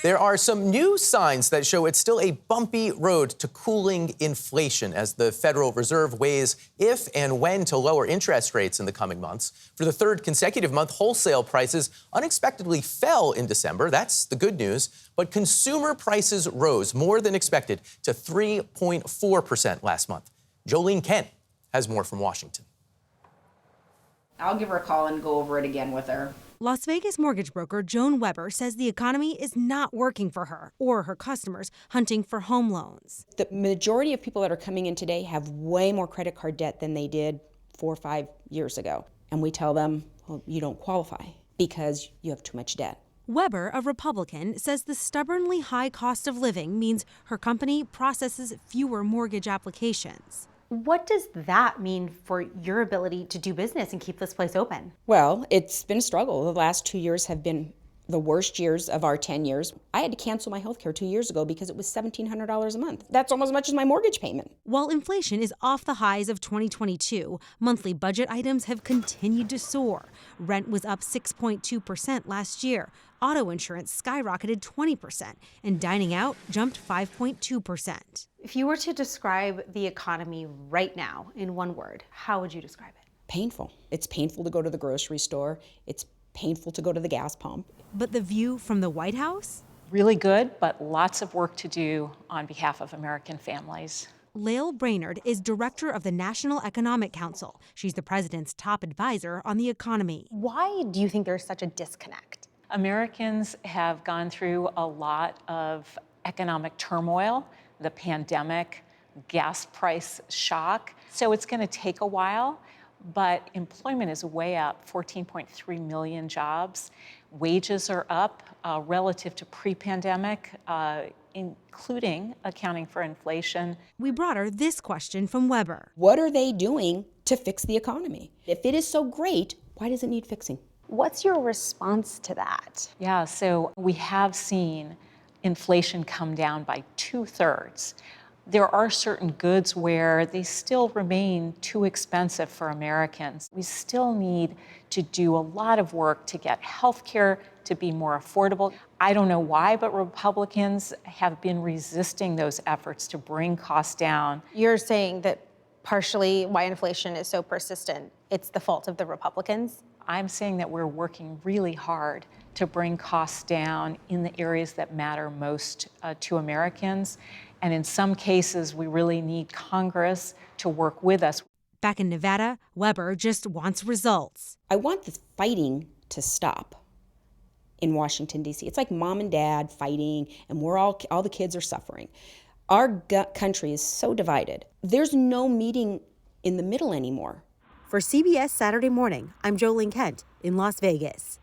There are some new signs that show it's still a bumpy road to cooling inflation as the Federal Reserve weighs if and when to lower interest rates in the coming months. For the third consecutive month, wholesale prices unexpectedly fell in December. That's the good news. But consumer prices rose more than expected to 3.4% last month. Jolene Kent has more from Washington. I'll give her a call and go over it again with her. Las Vegas mortgage broker Joan Weber says the economy is not working for her or her customers hunting for home loans. The majority of people that are coming in today have way more credit card debt than they did 4 or 5 years ago. And we tell them, well, you don't qualify because you have too much debt. Weber, a Republican, says the stubbornly high cost of living means her company processes fewer mortgage applications. What does that mean for your ability to do business and keep this place open? Well, it's been a struggle. The last 2 years have been the worst years of our 10 years. I had to cancel my health care 2 years ago because it was $1,700 a month. That's almost as much as my mortgage payment. While inflation is off the highs of 2022, monthly budget items have continued to soar. Rent was up 6.2% last year. Auto insurance skyrocketed 20%, and dining out jumped 5.2%. If you were to describe the economy right now in one word, how would you describe it? Painful. It's painful to go to the grocery store. It's painful to go to the gas pump. But the view from the White House? Really good, but lots of work to do on behalf of American families. Lael Brainerd is director of the National Economic Council. She's the president's top advisor on the economy. Why do you think there's such a disconnect? Americans have gone through a lot of economic turmoil, the pandemic, gas price shock. So it's going to take a while, but employment is way up, 14.3 million jobs. Wages are up relative to pre-pandemic, including accounting for inflation. We brought her this question from Weber. What are they doing to fix the economy? If it is so great, why does it need fixing? What's your response to that? Yeah, so we have seen inflation come down by 2/3. There are certain goods where they still remain too expensive for Americans. We still need to do a lot of work to get healthcare to be more affordable. I don't know why, but Republicans have been resisting those efforts to bring costs down. You're saying that partially why inflation is so persistent, it's the fault of the Republicans? I'm saying that we're working really hard to bring costs down in the areas that matter most to Americans. And in some cases, we really need Congress to work with us. Back in Nevada, Weber just wants results. I want this fighting to stop in Washington, D.C. It's like mom and dad fighting, and all the kids are suffering. Our country is so divided. There's no meeting in the middle anymore. For CBS Saturday Morning, I'm Jolene Kent in Las Vegas.